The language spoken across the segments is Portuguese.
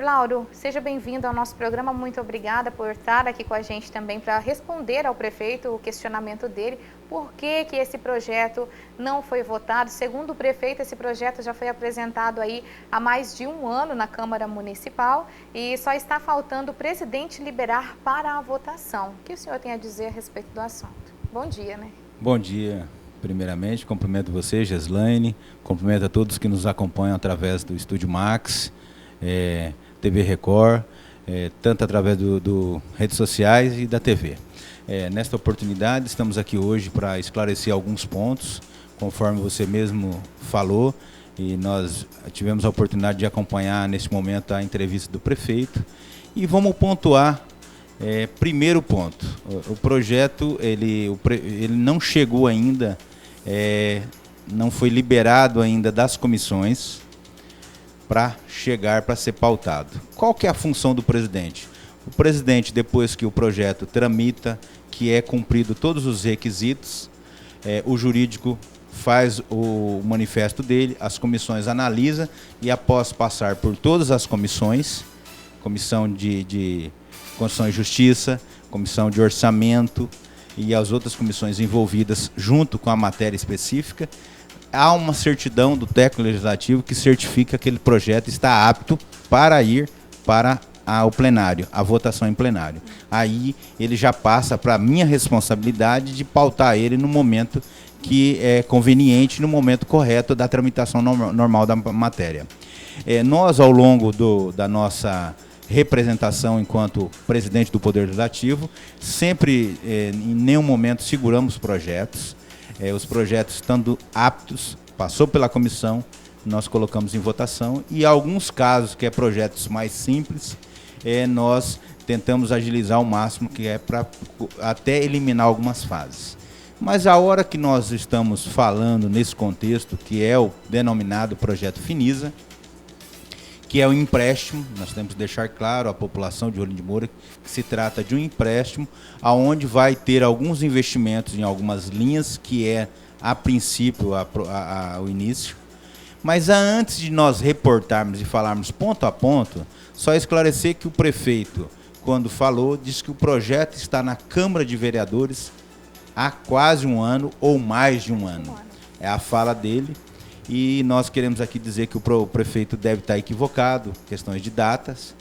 Lauro, seja bem-vindo ao nosso programa, muito obrigada por estar aqui com a gente também para responder ao prefeito o questionamento dele, por que esse projeto não foi votado. Segundo o prefeito, esse projeto já foi apresentado aí há mais de um ano na Câmara Municipal e só está faltando o presidente liberar para a votação. O que o senhor tem a dizer a respeito do assunto? Bom dia, né? Bom dia. Primeiramente, cumprimento você, Geslaine, cumprimento a todos que nos acompanham através do Estúdio Max, TV Record, tanto através do redes sociais e da TV. Nesta oportunidade, estamos aqui hoje para esclarecer alguns pontos, conforme você mesmo falou, e nós tivemos a oportunidade de acompanhar neste momento a entrevista do prefeito, e vamos pontuar. Primeiro ponto, o projeto ele não chegou ainda, não foi liberado ainda das comissões para chegar para ser pautado. Qual que é a função do presidente? O presidente, depois que o projeto tramita, que é cumprido todos os requisitos, o jurídico faz o manifesto dele, as comissões analisam e após passar por todas as comissões, comissão de Constituição e Justiça, Comissão de Orçamento e as outras comissões envolvidas junto com a matéria específica, há uma certidão do técnico legislativo que certifica que aquele projeto está apto para ir para o plenário, a votação em plenário. Aí ele já passa para a minha responsabilidade de pautar ele no momento que é conveniente, no momento correto da tramitação normal da matéria. Nós, ao longo da nossa representação enquanto presidente do Poder Legislativo, sempre, em nenhum momento, seguramos projetos. Os projetos estando aptos, passou pela comissão, nós colocamos em votação, e alguns casos, que é projetos mais simples, nós tentamos agilizar ao máximo, que é para até eliminar algumas fases. Mas a hora que nós estamos falando nesse contexto, que é o denominado Projeto Finisa, que é um empréstimo, nós temos que deixar claro à população de Rolim de Moura que se trata de um empréstimo aonde vai ter alguns investimentos em algumas linhas, que é, a princípio, o início. Mas antes de nós reportarmos e falarmos ponto a ponto, só esclarecer que o prefeito, quando falou, disse que o projeto está na Câmara de Vereadores há quase um ano ou mais de um ano. É a fala dele. E nós queremos aqui dizer que o prefeito deve estar equivocado, questões de datas.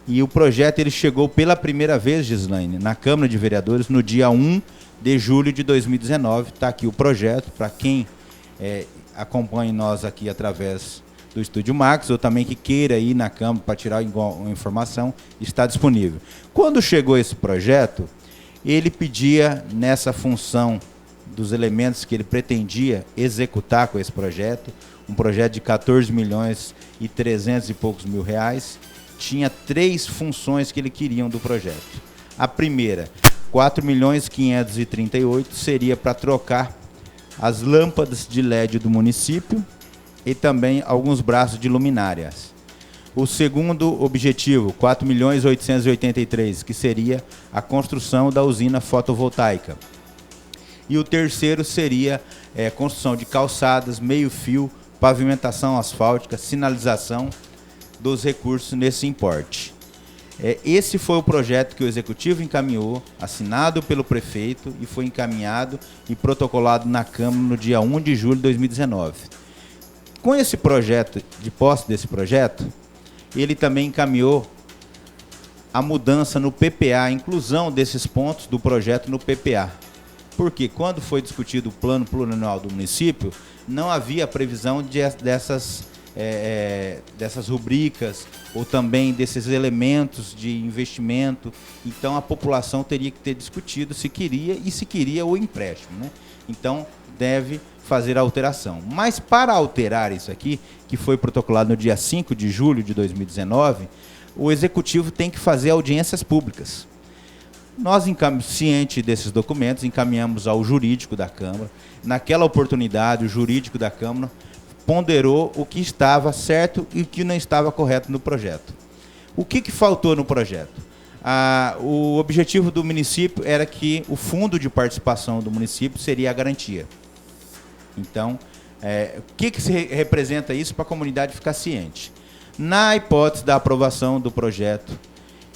E o projeto ele chegou pela primeira vez, Gislaine, na Câmara de Vereadores, no dia 1 de julho de 2019. Está aqui o projeto, para quem acompanha nós aqui através do Estúdio Max, ou também que queira ir na Câmara para tirar uma informação, está disponível. Quando chegou esse projeto, ele pedia nessa função dos elementos que ele pretendia executar com esse projeto, um projeto de 14 milhões e 300 e poucos mil reais, tinha 3 funções que ele queria do projeto. A primeira, 4 milhões 538, seria para trocar as lâmpadas de LED do município e também alguns braços de luminárias. O segundo objetivo, 4 milhões 883, que seria a construção da usina fotovoltaica. E o terceiro seria construção de calçadas, meio-fio, pavimentação asfáltica, sinalização dos recursos nesse importe. Esse foi o projeto que o Executivo encaminhou, assinado pelo prefeito, e foi encaminhado e protocolado na Câmara no dia 1 de julho de 2019. Com esse projeto, de posse desse projeto, ele também encaminhou a mudança no PPA, a inclusão desses pontos do projeto no PPA. Porque quando foi discutido o plano plurianual do município, não havia previsão dessas rubricas ou também desses elementos de investimento. Então a população teria que ter discutido se queria o empréstimo, né? Então deve fazer a alteração. Mas para alterar isso aqui, que foi protocolado no dia 5 de julho de 2019, o Executivo tem que fazer audiências públicas. Nós, ciente desses documentos, encaminhamos ao jurídico da Câmara. Naquela oportunidade, o jurídico da Câmara ponderou o que estava certo e o que não estava correto no projeto. O que faltou no projeto? O objetivo do município era que o fundo de participação do município seria a garantia. Então, o que representa isso para a comunidade ficar ciente? Na hipótese da aprovação do projeto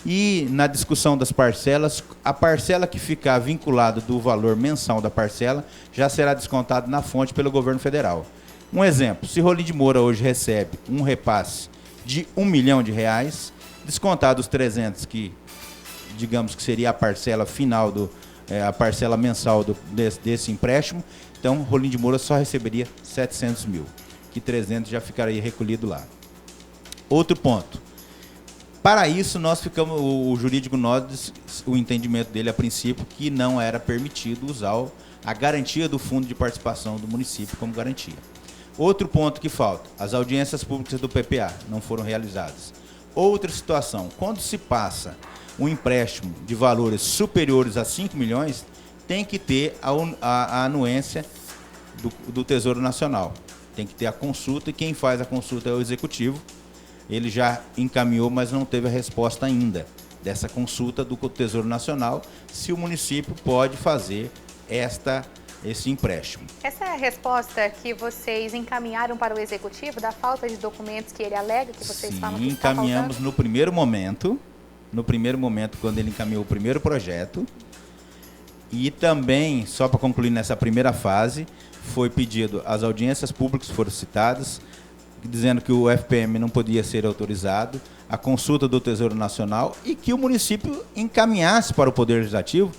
e na discussão das parcelas, a parcela que ficar vinculada do valor mensal da parcela já será descontada na fonte pelo governo federal. Um exemplo, se Rolim de Moura hoje recebe um repasse de R$1 milhão, descontado os 300 que, digamos que seria a parcela final, a parcela mensal desse empréstimo, então Rolim de Moura só receberia 700 mil, que 300 já ficaria recolhido lá. Outro ponto. Para isso, o jurídico, o entendimento dele a princípio, que não era permitido usar a garantia do fundo de participação do município como garantia. Outro ponto que falta, as audiências públicas do PPA não foram realizadas. Outra situação, quando se passa um empréstimo de valores superiores a 5 milhões, tem que ter a anuência do Tesouro Nacional. Tem que ter a consulta, e quem faz a consulta é o Executivo. Ele já encaminhou, mas não teve a resposta ainda dessa consulta do Tesouro Nacional, se o município pode fazer esse empréstimo. Essa é a resposta que vocês encaminharam para o Executivo, da falta de documentos que ele alega, que vocês falam que está encaminhamos faltando? no primeiro momento, quando ele encaminhou o primeiro projeto. E também, só para concluir nessa primeira fase, foi pedido, as audiências públicas foram citadas, dizendo que o FPM não podia ser autorizado, a consulta do Tesouro Nacional e que o município encaminhasse para o Poder Legislativo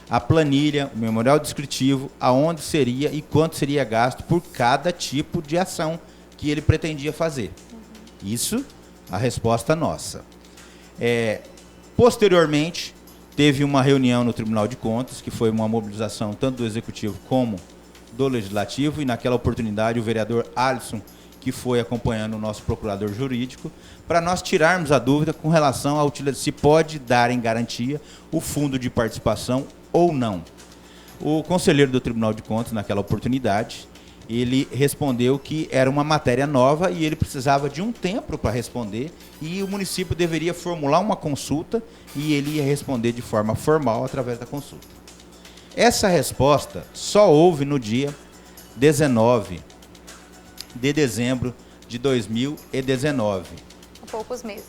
a planilha, o memorial descritivo, aonde seria e quanto seria gasto por cada tipo de ação que ele pretendia fazer. Isso, a resposta nossa. Posteriormente, teve uma reunião no Tribunal de Contas, que foi uma mobilização tanto do Executivo como do Legislativo, e naquela oportunidade o vereador Alisson, que foi acompanhando o nosso procurador jurídico, para nós tirarmos a dúvida com relação a se pode dar em garantia o fundo de participação ou não. O conselheiro do Tribunal de Contas, naquela oportunidade, ele respondeu que era uma matéria nova e ele precisava de um tempo para responder, e o município deveria formular uma consulta e ele ia responder de forma formal através da consulta. Essa resposta só houve no dia 19 de dezembro de 2019. Há poucos meses.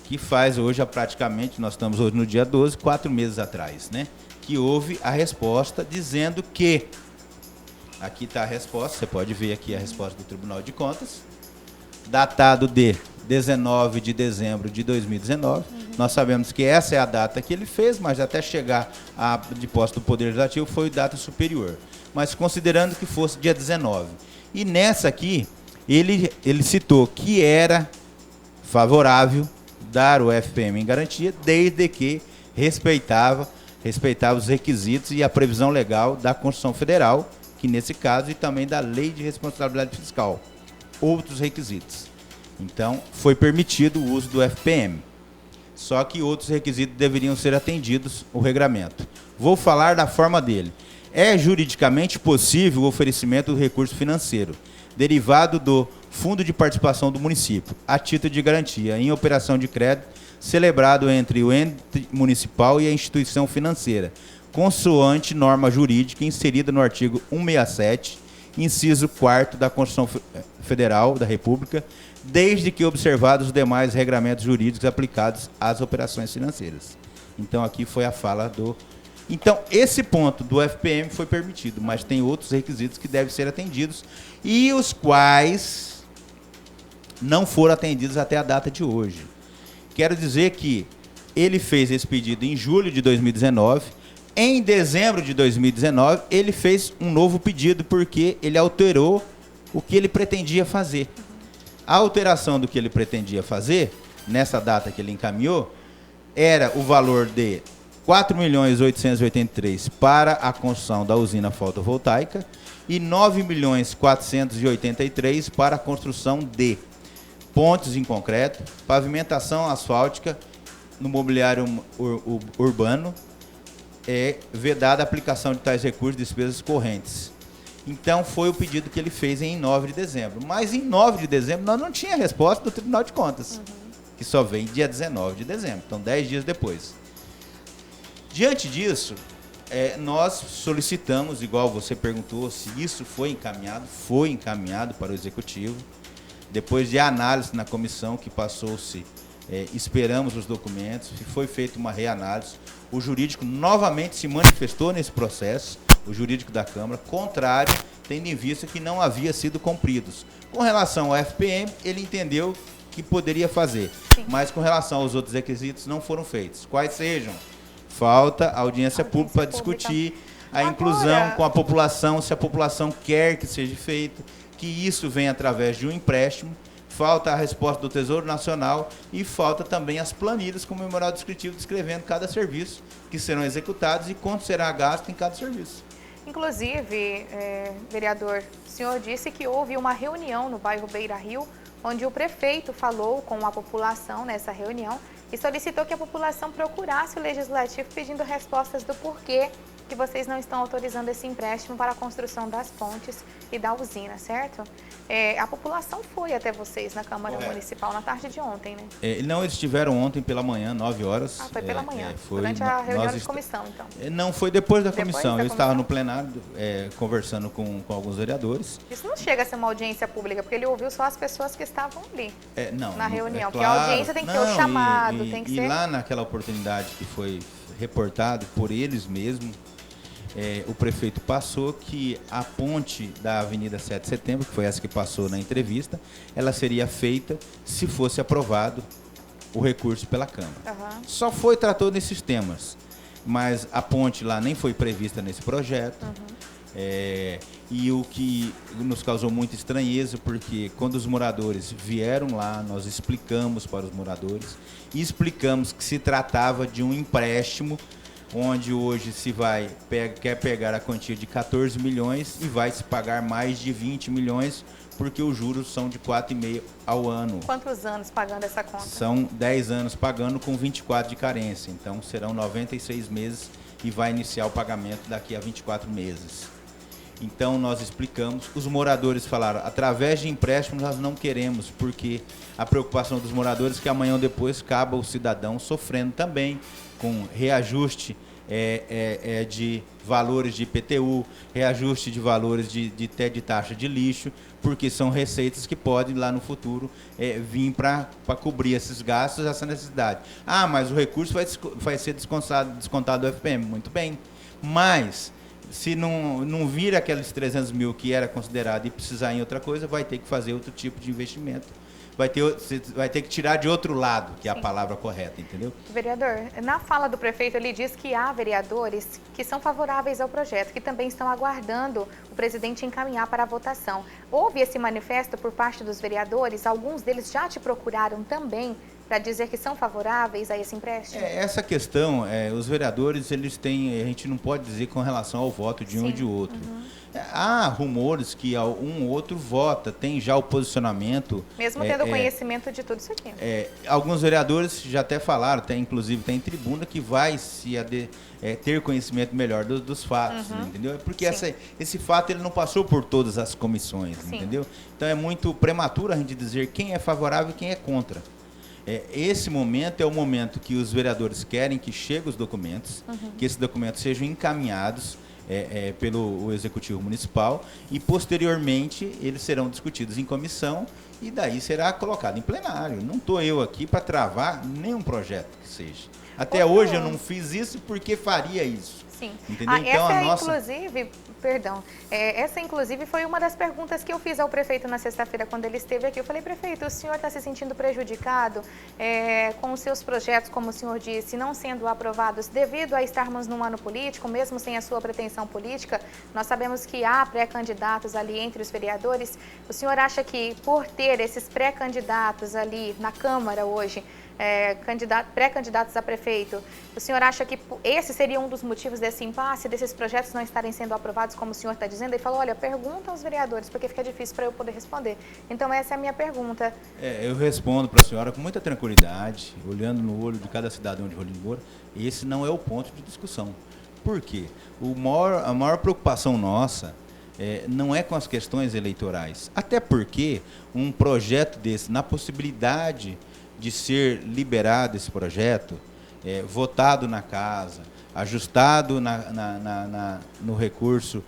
Que faz hoje, praticamente, nós estamos hoje no dia 12, 4 meses atrás, né? Que houve a resposta dizendo que, aqui está a resposta, você pode ver aqui a resposta do Tribunal de Contas, datado de 19 de dezembro de 2019. Nós sabemos que essa é a data que ele fez, mas até chegar a de posse do Poder Legislativo foi data superior. Mas considerando que fosse dia 19. E nessa aqui, ele citou que era favorável dar o FPM em garantia, desde que respeitava os requisitos e a previsão legal da Constituição Federal, que nesse caso, e também da Lei de Responsabilidade Fiscal, outros requisitos. Então, foi permitido o uso do FPM. Só que outros requisitos deveriam ser atendidos, o regramento. Vou falar da forma dele. É juridicamente possível o oferecimento do recurso financeiro, derivado do Fundo de Participação do Município, a título de garantia, em operação de crédito, celebrado entre o ente municipal e a instituição financeira, consoante norma jurídica inserida no artigo 167, inciso 4º da Constituição Federal da República, desde que observados os demais regramentos jurídicos aplicados às operações financeiras. Então, aqui foi a fala do... Então, esse ponto do FPM foi permitido, mas tem outros requisitos que devem ser atendidos e os quais não foram atendidos até a data de hoje. Quero dizer que ele fez esse pedido em julho de 2019. Em dezembro de 2019, ele fez um novo pedido porque ele alterou o que ele pretendia fazer. A alteração do que ele pretendia fazer, nessa data que ele encaminhou, era o valor de 4.883.000 para a construção da usina fotovoltaica e 9.483.000 para a construção de pontes em concreto, pavimentação asfáltica no mobiliário urbano, vedada a aplicação de tais recursos de despesas correntes. Então, foi o pedido que ele fez em 9 de dezembro. Mas em 9 de dezembro, nós não tínhamos resposta do Tribunal de Contas, que só vem dia 19 de dezembro, então 10 dias depois. Diante disso, nós solicitamos, igual você perguntou, se isso foi encaminhado para o Executivo. depois de análise na comissão que passou-se, esperamos os documentos, foi feita uma reanálise, o jurídico novamente se manifestou nesse processo, o jurídico da Câmara, contrário, tendo em vista que não havia sido cumpridos. Com relação ao FPM, ele entendeu que poderia fazer, mas com relação aos outros requisitos não foram feitos. Quais sejam? Falta audiência pública para discutir a inclusão com a população, se a população quer que seja feito, que isso venha através de um empréstimo. Falta a resposta do Tesouro Nacional e falta também as planilhas com o memorial descritivo descrevendo cada serviço que serão executados e quanto será gasto em cada serviço. Inclusive, vereador, o senhor disse que houve uma reunião no bairro Beira Rio, onde o prefeito falou com a população nessa reunião e solicitou que a população procurasse o Legislativo pedindo respostas do porquê que vocês não estão autorizando esse empréstimo para a construção das pontes e da usina, certo? A população foi até vocês na Câmara Municipal na tarde de ontem, né? Não, eles estiveram ontem pela manhã, 9 horas. Foi pela manhã, durante a reunião de comissão, então. Não, foi depois da comissão. Eu estava no plenário conversando com alguns vereadores. Isso não chega a ser uma audiência pública, porque ele ouviu só as pessoas que estavam ali na reunião. Porque claro, a audiência tem que ter o chamado, tem que ser... E lá naquela oportunidade que foi reportado por eles mesmos, o prefeito passou que a ponte da Avenida 7 de Setembro, que foi essa que passou na entrevista, ela seria feita se fosse aprovado o recurso pela Câmara. Só foi tratado nesses temas, mas a ponte lá nem foi prevista nesse projeto. E o que nos causou muita estranheza, porque quando os moradores vieram lá, nós explicamos para os moradores e explicamos que se tratava de um empréstimo onde hoje quer pegar a quantia de 14 milhões e vai se pagar mais de 20 milhões, porque os juros são de 4,5 ao ano. Quantos anos pagando essa conta? São 10 anos pagando com 24 de carência, então serão 96 meses e vai iniciar o pagamento daqui a 24 meses. Então nós explicamos, os moradores falaram, através de empréstimos nós não queremos, porque a preocupação dos moradores é que amanhã ou depois acaba o cidadão sofrendo também com reajuste de valores de IPTU, reajuste de valores de taxa de lixo, porque são receitas que podem lá no futuro vir para cobrir esses gastos, essa necessidade. Mas o recurso vai ser descontado do FPM, muito bem, mas se não vir aqueles 300 mil que era considerado e precisar em outra coisa, vai ter que fazer outro tipo de investimento. Vai ter que tirar de outro lado, que é a palavra correta, entendeu? Vereador, na fala do prefeito, ele diz que há vereadores que são favoráveis ao projeto, que também estão aguardando o presidente encaminhar para a votação. Houve esse manifesto por parte dos vereadores? Alguns deles já te procuraram também para dizer que são favoráveis a esse empréstimo? Essa questão, os vereadores, eles têm, a gente não pode dizer com relação ao voto de um e de outro. Há rumores que um ou outro vota, tem já o posicionamento. Mesmo tendo conhecimento de tudo isso aqui. Alguns vereadores já até falaram, inclusive tem tribuna que vai ter conhecimento melhor dos fatos, entendeu? Porque esse fato ele não passou por todas as comissões, entendeu? Então é muito prematuro a gente dizer quem é favorável e quem é contra. Esse momento é o momento que os vereadores querem que cheguem os documentos, que esses documentos sejam encaminhados pelo Executivo Municipal e, posteriormente, eles serão discutidos em comissão e daí será colocado em plenário. Não estou eu aqui para travar nenhum projeto que seja. Até hoje eu não fiz isso porque faria isso. Sim. Entendeu? Então, essa inclusive foi uma das perguntas que eu fiz ao prefeito na sexta-feira quando ele esteve aqui. Eu falei, prefeito, o senhor está se sentindo prejudicado com os seus projetos, como o senhor disse, não sendo aprovados devido a estarmos num ano político, mesmo sem a sua pretensão política? Nós sabemos que há pré-candidatos ali entre os vereadores. O senhor acha que por ter esses pré-candidatos ali na Câmara hoje, pré-candidatos a prefeito, o senhor acha que esse seria um dos motivos desse impasse, desses projetos não estarem sendo aprovados, como o senhor está dizendo? Ele falou, olha, pergunta aos vereadores, porque fica difícil para eu poder responder. Então essa é a minha pergunta. Eu respondo para a senhora com muita tranquilidade, olhando no olho de cada cidadão de Rolim de Moura, esse não é o ponto de discussão. Por quê? A maior preocupação nossa não é com as questões eleitorais, até porque um projeto desse, na possibilidade de ser liberado esse projeto, votado na casa, ajustado no recurso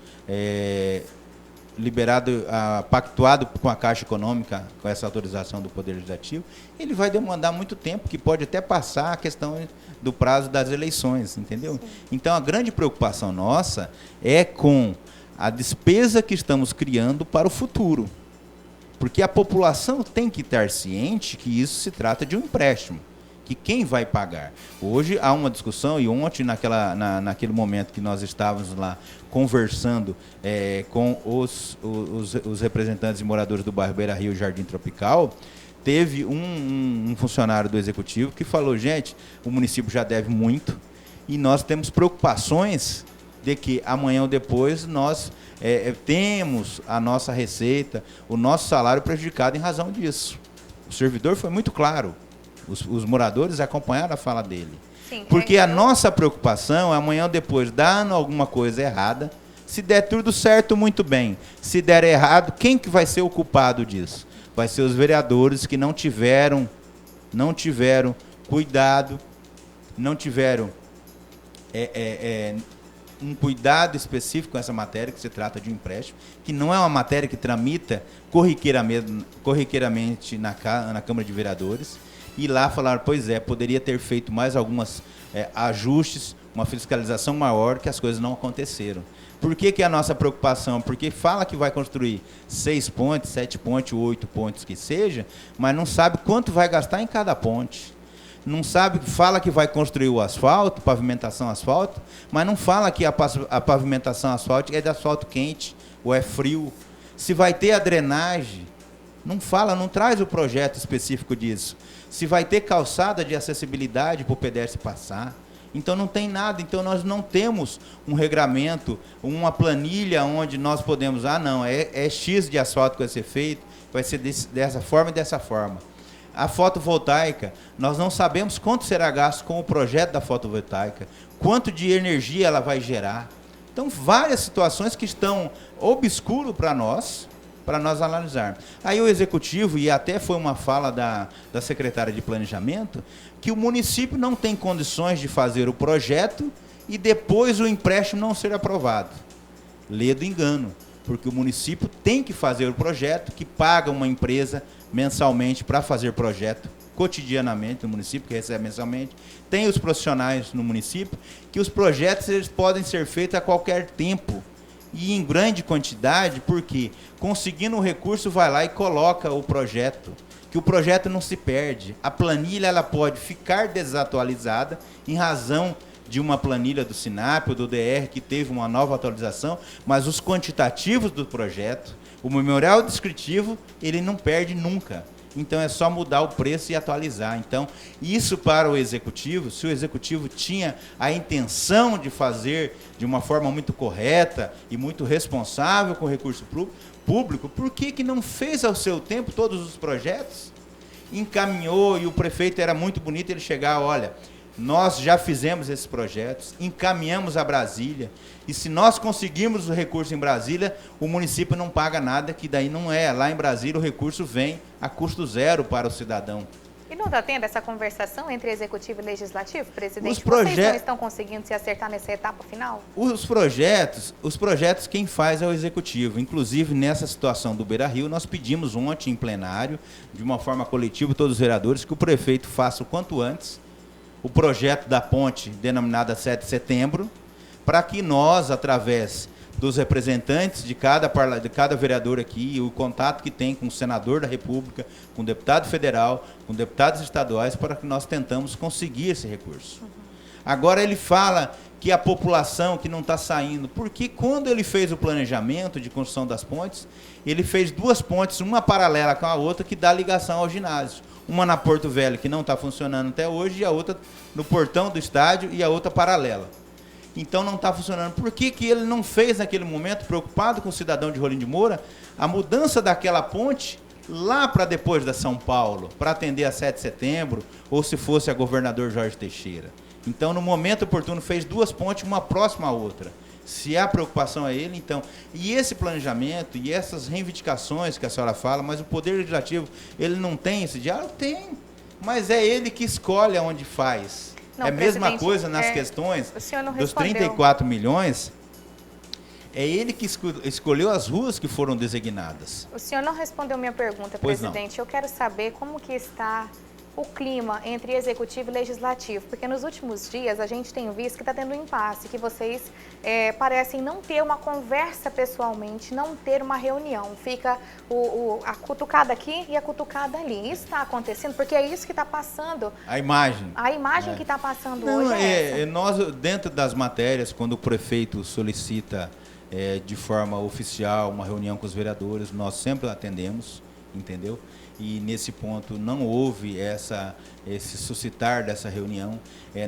liberado, pactuado com a Caixa Econômica, com essa autorização do Poder Legislativo, ele vai demandar muito tempo, que pode até passar a questão do prazo das eleições, entendeu? Sim. Então, a grande preocupação nossa é com a despesa que estamos criando para o futuro. Porque a população tem que estar ciente que isso se trata de um empréstimo, que quem vai pagar? Hoje há uma discussão, e ontem, naquele momento que nós estávamos lá conversando com os representantes e moradores do bairro Beira Rio Jardim Tropical, teve um funcionário do Executivo que falou, gente, o município já deve muito e nós temos preocupações de que amanhã ou depois nós temos a nossa receita, o nosso salário prejudicado em razão disso. O servidor foi muito claro. Os moradores acompanharam a fala dele. Sim, porque a nossa preocupação é amanhã ou depois, dando alguma coisa errada, se der tudo certo, muito bem. Se der errado, quem que vai ser o culpado disso? Vai ser os vereadores que não tiveram cuidado, não tiveram um cuidado específico com essa matéria, que se trata de um empréstimo, que não é uma matéria que tramita corriqueiramente na Câmara de Vereadores. E lá falaram, pois poderia ter feito mais algumas ajustes, uma fiscalização maior, que as coisas não aconteceram. Por que é a nossa preocupação? Porque fala que vai construir 6 pontes, 7 pontes, 8 pontes que seja, mas não sabe quanto vai gastar em cada ponte. Não sabe, fala que vai construir o asfalto, pavimentação asfalto, mas não fala que a pavimentação asfalto é de asfalto quente ou é frio. Se vai ter a drenagem, não fala, não traz o projeto específico disso. Se vai ter calçada de acessibilidade para o pedestre passar. Então não tem nada, então nós não temos um regramento, uma planilha onde nós podemos, não, é X de asfalto que vai ser feito, vai ser dessa forma e dessa forma. A fotovoltaica, nós não sabemos quanto será gasto com o projeto da fotovoltaica, quanto de energia ela vai gerar. Então, várias situações que estão obscuras para nós analisarmos. Aí o Executivo, e até foi uma fala da secretária de Planejamento, que o município não tem condições de fazer o projeto e depois o empréstimo não ser aprovado. Lê do engano, porque o município tem que fazer o projeto, que paga uma empresa mensalmente para fazer projeto, cotidianamente no município, que recebe mensalmente. Tem os profissionais no município, que os projetos eles podem ser feitos a qualquer tempo, e em grande quantidade, porque conseguindo o recurso vai lá e coloca o projeto, que o projeto não se perde. A planilha ela pode ficar desatualizada em razão de uma planilha do SINAP ou do DR que teve uma nova atualização, mas os quantitativos do projeto, o memorial descritivo, ele não perde nunca. Então é só mudar o preço e atualizar. Então, isso para o Executivo, se o Executivo tinha a intenção de fazer de uma forma muito correta e muito responsável com o recurso público, por que não fez ao seu tempo todos os projetos? Encaminhou, e o prefeito era muito bonito ele chegar, olha, nós já fizemos esses projetos, encaminhamos a Brasília, e se nós conseguirmos o recurso em Brasília, o município não paga nada, que daí não é. Lá em Brasília o recurso vem a custo zero para o cidadão. E não está tendo essa conversação entre Executivo e Legislativo, presidente? Vocês não estão conseguindo se acertar nessa etapa final? Os projetos quem faz é o Executivo. Inclusive, nessa situação do Beira Rio, nós pedimos ontem em plenário, de uma forma coletiva, todos os vereadores, que o prefeito faça o quanto antes o projeto da ponte denominada 7 de setembro, para que nós, através dos representantes de cada vereador aqui, o contato que tem com o senador da República, com o deputado federal, com deputados estaduais, para que nós tentamos conseguir esse recurso. Agora ele fala que a população que não está saindo, porque quando ele fez o planejamento de construção das pontes, ele fez 2 pontes, uma paralela com a outra, que dá ligação ao ginásio. Uma na Porto Velho, que não está funcionando até hoje, e a outra no portão do estádio, e a outra paralela. Então não está funcionando. Por que ele não fez naquele momento, preocupado com o cidadão de Rolim de Moura, a mudança daquela ponte lá para depois da São Paulo, para atender a 7 de setembro, ou se fosse a governador Jorge Teixeira? Então, no momento oportuno, fez 2 pontes, uma próxima à outra. Se há preocupação a ele, então... E esse planejamento e essas reivindicações que a senhora fala, mas o Poder Legislativo, ele não tem esse diálogo? Tem, mas é ele que escolhe aonde faz. Não, é a mesma coisa nas questões dos 34 milhões, é ele que escolheu as ruas que foram designadas. O senhor não respondeu minha pergunta, Pois presidente. não. Eu quero saber como que está o clima entre executivo e legislativo, porque nos últimos dias a gente tem visto que está tendo um impasse, que vocês parecem não ter uma conversa pessoalmente, não ter uma reunião. Fica a cutucada aqui e a cutucada ali. Isso está acontecendo porque é isso que está passando. A imagem. A imagem que está passando Não, hoje é essa. nós, dentro das matérias, quando o prefeito solicita de forma oficial uma reunião com os vereadores, nós sempre atendemos, entendeu? E nesse ponto não houve esse suscitar dessa reunião.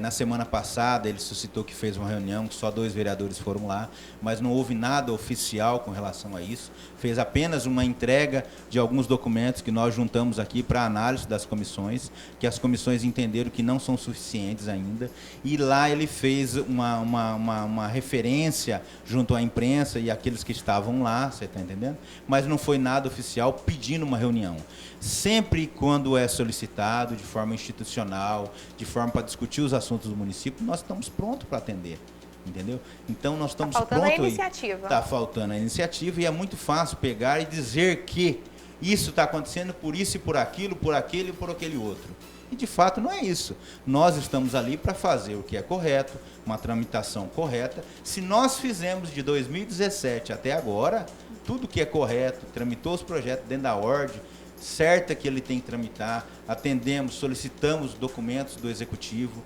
Na semana passada ele suscitou que fez uma reunião, que só 2 vereadores foram lá, mas não houve nada oficial com relação a isso. Fez apenas uma entrega de alguns documentos que nós juntamos aqui para análise das comissões, que as comissões entenderam que não são suficientes ainda. E lá ele fez uma referência junto à imprensa e àqueles que estavam lá, você está entendendo? Mas não foi nada oficial pedindo uma reunião. Sempre quando é solicitado, de forma institucional, de forma para discutir os assuntos do município, nós estamos prontos para atender, entendeu? Então nós estamos prontos. Está faltando a iniciativa. Está faltando a iniciativa e é muito fácil pegar e dizer que isso está acontecendo por isso e por aquilo, por aquele e por aquele outro. E de fato não é isso. Nós estamos ali para fazer o que é correto, uma tramitação correta. Se nós fizemos de 2017 até agora, tudo que é correto, tramitou os projetos dentro da ordem, certa que ele tem que tramitar, atendemos, solicitamos documentos do Executivo.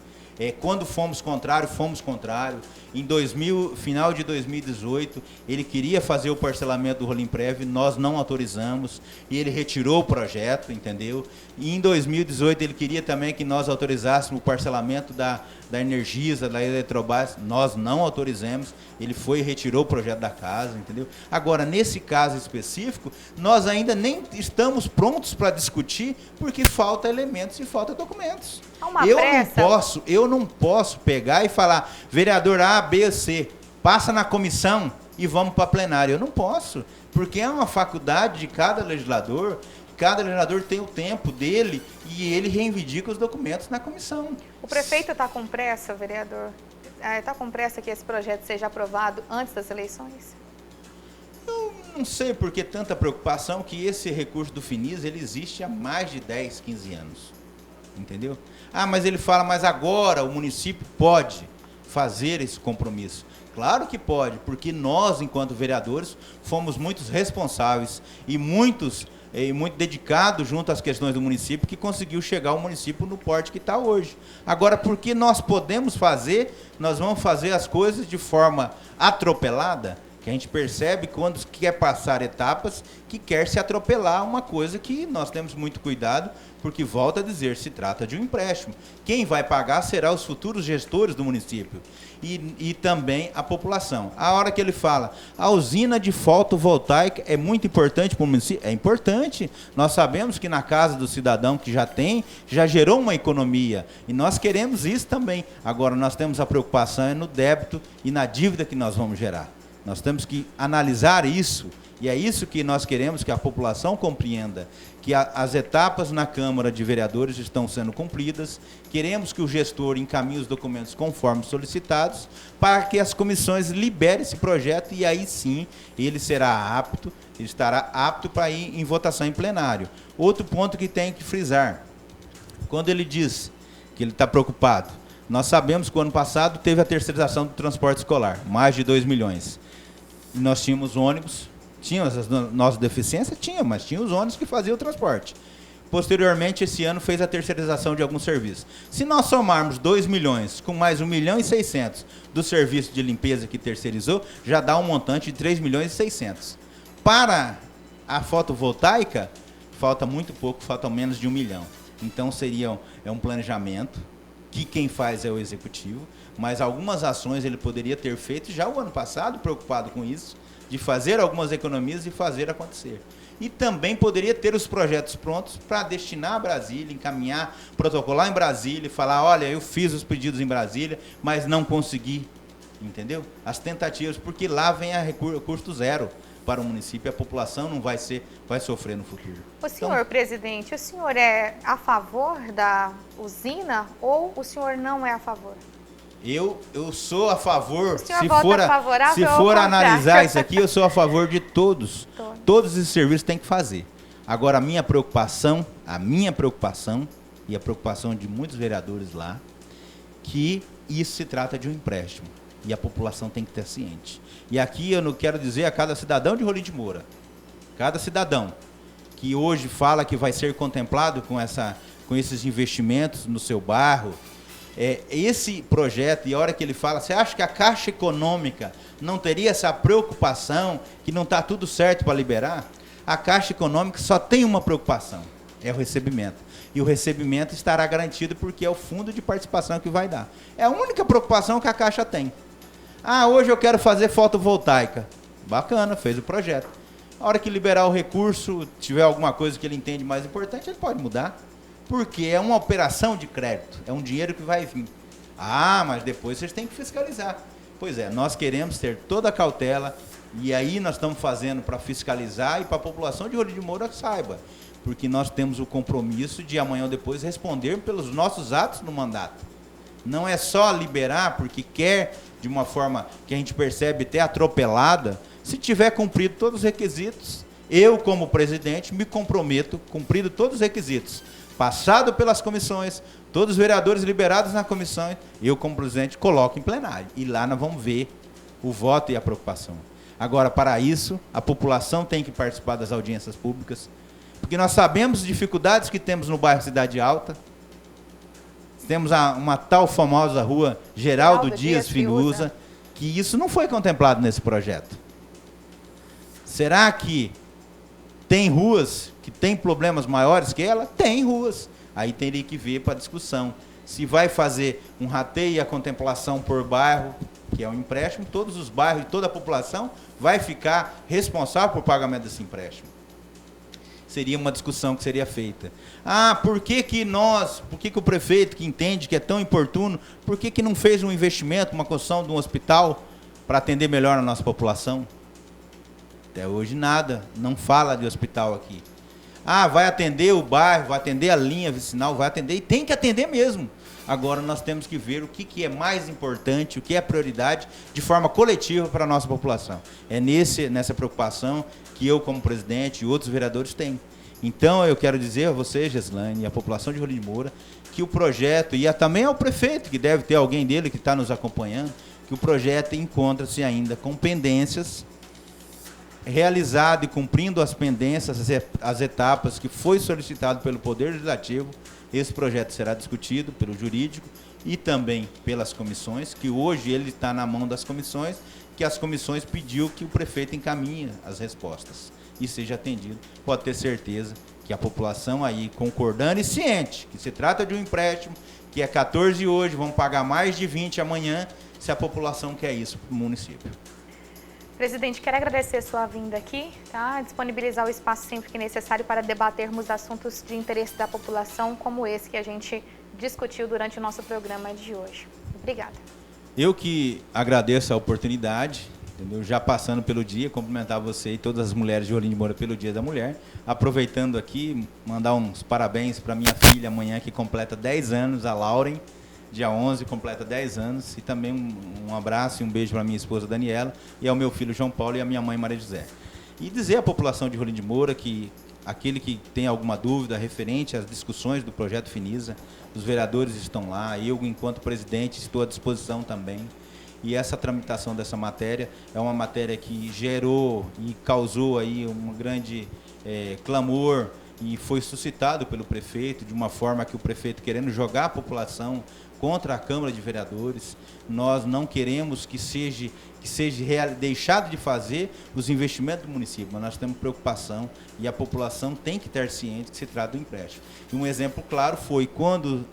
Quando fomos contrário, fomos contrário. Em final de 2018, ele queria fazer o parcelamento do Rolimprev, nós não autorizamos, e ele retirou o projeto, entendeu? E em 2018, ele queria também que nós autorizássemos o parcelamento da Energisa, da Eletrobras, nós não autorizamos, ele foi e retirou o projeto da casa, entendeu? Agora, nesse caso específico, nós ainda nem estamos prontos para discutir, porque falta elementos e falta documentos. Eu não posso pegar e falar, vereador A, B ou C, passa na comissão e vamos para plenário. Eu não posso, porque é uma faculdade de cada legislador tem o tempo dele e ele reivindica os documentos na comissão. O prefeito está com pressa, vereador? Está com pressa que esse projeto seja aprovado antes das eleições? Eu não sei por que tanta preocupação, que esse recurso do FINIS ele existe há mais de 10, 15 anos. Entendeu? Mas ele fala, mas agora o município pode fazer esse compromisso. Claro que pode, porque nós, enquanto vereadores, fomos muito responsáveis e muito dedicados junto às questões do município, que conseguiu chegar ao município no porte que está hoje. Agora, porque nós podemos fazer, nós vamos fazer as coisas de forma atropelada, que a gente percebe quando quer passar etapas, que quer se atropelar uma coisa que nós temos muito cuidado, porque, volto a dizer, se trata de um empréstimo. Quem vai pagar será os futuros gestores do município e também a população. A hora que ele fala, a usina de fotovoltaica é muito importante para o município? É importante. Nós sabemos que na casa do cidadão que já gerou uma economia, e nós queremos isso também. Agora, nós temos a preocupação no débito e na dívida que nós vamos gerar. Nós temos que analisar isso, e é isso que nós queremos que a população compreenda, que as etapas na Câmara de Vereadores estão sendo cumpridas, queremos que o gestor encaminhe os documentos conforme solicitados, para que as comissões liberem esse projeto, e aí sim ele estará apto para ir em votação em plenário. Outro ponto que tem que frisar, quando ele diz que ele está preocupado, nós sabemos que o ano passado teve a terceirização do transporte escolar, mais de 2 milhões. E nós tínhamos ônibus, tínhamos as nossas deficiências? Mas tinha os ônibus que faziam o transporte. Posteriormente, esse ano fez a terceirização de alguns serviços. Se nós somarmos 2 milhões com mais 1 milhão e 600 do serviço de limpeza que terceirizou, já dá um montante de 3 milhões e 600. Para a fotovoltaica, falta muito pouco, falta menos de 1 milhão. Então, é um planejamento, que quem faz é o executivo, mas algumas ações ele poderia ter feito já o ano passado, preocupado com isso, de fazer algumas economias e fazer acontecer. E também poderia ter os projetos prontos para destinar a Brasília, encaminhar, protocolar em Brasília e falar, olha, eu fiz os pedidos em Brasília, mas não consegui, entendeu? As tentativas, porque lá vem a custo zero para o município, a população não vai sofrer no futuro. O senhor, presidente, o senhor é a favor da usina ou o senhor não é a favor? Eu sou a favor, se for analisar isso aqui, eu sou a favor de todos. Todos. Todos esses serviços têm que fazer. Agora, a minha preocupação, e a preocupação de muitos vereadores lá, que isso se trata de um empréstimo. E a população tem que ter ciente. E aqui eu não quero dizer a cada cidadão de Rolim de Moura, cada cidadão que hoje fala que vai ser contemplado com esses investimentos no seu bairro, esse projeto, e a hora que ele fala, você acha que a Caixa Econômica não teria essa preocupação, que não está tudo certo para liberar? A Caixa Econômica só tem uma preocupação, é o recebimento. E o recebimento estará garantido porque é o fundo de participação que vai dar. É a única preocupação que a Caixa tem. Ah, hoje eu quero fazer fotovoltaica. Bacana, fez o projeto. A hora que liberar o recurso, tiver alguma coisa que ele entende mais importante, ele pode mudar. Porque é uma operação de crédito, é um dinheiro que vai vir. Ah, mas depois vocês têm que fiscalizar. Pois é, nós queremos ter toda a cautela, e aí nós estamos fazendo para fiscalizar e para a população de Rolim de Moura saiba. Porque nós temos o compromisso de amanhã ou depois responder pelos nossos atos no mandato. Não é só liberar porque quer, de uma forma que a gente percebe até atropelada, se tiver cumprido todos os requisitos, eu como presidente me comprometo, cumprido todos os requisitos, passado pelas comissões, todos os vereadores liberados na comissão, eu como presidente coloco em plenário. E lá nós vamos ver o voto e a preocupação. Agora, para isso, a população tem que participar das audiências públicas, porque nós sabemos as dificuldades que temos no bairro Cidade Alta. Temos uma tal famosa rua Geraldo Dias Finuza, que isso não foi contemplado nesse projeto. Será que tem ruas que têm problemas maiores que ela? Tem ruas. Aí teria que ver para discussão. Se vai fazer um rateio e a contemplação por bairro, que é um empréstimo, todos os bairros e toda a população vai ficar responsável por pagamento desse empréstimo. Seria uma discussão que seria feita. Ah, por que o prefeito que entende que é tão importuno, por que não fez um investimento, uma construção de um hospital para atender melhor a nossa população? Até hoje nada, não fala de hospital aqui. Ah, vai atender o bairro, vai atender a linha vicinal, vai atender, e tem que atender mesmo. Agora nós temos que ver o que é mais importante, o que é prioridade, de forma coletiva para a nossa população. É nessa preocupação que eu, como presidente, e outros vereadores têm. Então, eu quero dizer a você, Geslane, e a população de Rolim de Moura, que o projeto, e também ao prefeito, que deve ter alguém dele que está nos acompanhando, que o projeto encontra-se ainda com pendências, realizado e cumprindo as pendências, as etapas que foi solicitado pelo Poder Legislativo. Esse projeto será discutido pelo jurídico e também pelas comissões, que hoje ele está na mão das comissões, que as comissões pediu que o prefeito encaminhe as respostas e seja atendido. Pode ter certeza que a população aí concordando e ciente que se trata de um empréstimo, que é 14 hoje, vão pagar mais de 20 amanhã, se a população quer isso para o município. Presidente, quero agradecer a sua vinda aqui, tá? Disponibilizar o espaço sempre que necessário para debatermos assuntos de interesse da população, como esse que a gente discutiu durante o nosso programa de hoje. Obrigada. Eu que agradeço a oportunidade, entendeu? Já passando pelo dia, cumprimentar você e todas as mulheres de Rolim de Moura pelo Dia da Mulher. Aproveitando aqui, mandar uns parabéns para minha filha amanhã, que completa 10 anos, a Lauren. Dia 11, completa 10 anos, e também um abraço e um beijo para minha esposa Daniela, e ao meu filho João Paulo e à minha mãe Maria José. E dizer à população de Rolim de Moura que aquele que tem alguma dúvida referente às discussões do projeto Finisa, os vereadores estão lá, eu, enquanto presidente, estou à disposição também. E essa tramitação dessa matéria é uma matéria que gerou e causou aí um grande clamor, e foi suscitado pelo prefeito, de uma forma que o prefeito, querendo jogar a população contra a Câmara de Vereadores, nós não queremos que seja deixado de fazer os investimentos do município, mas nós temos preocupação e a população tem que estar ciente que se trata do empréstimo. E um exemplo claro foi quando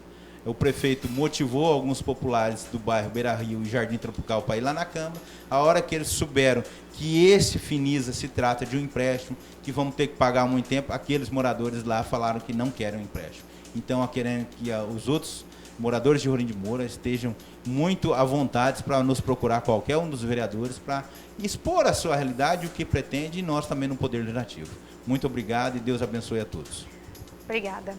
o prefeito motivou alguns populares do bairro Beira Rio e Jardim Tropical para ir lá na Câmara, a hora que eles souberam que esse Finisa se trata de um empréstimo, que vamos ter que pagar há muito tempo, aqueles moradores lá falaram que não querem um empréstimo. Então, querendo que os outros moradores de Rolim de Moura estejam muito à vontade para nos procurar qualquer um dos vereadores para expor a sua realidade, o que pretende, e nós também no Poder Legislativo. Muito obrigado e Deus abençoe a todos. Obrigada.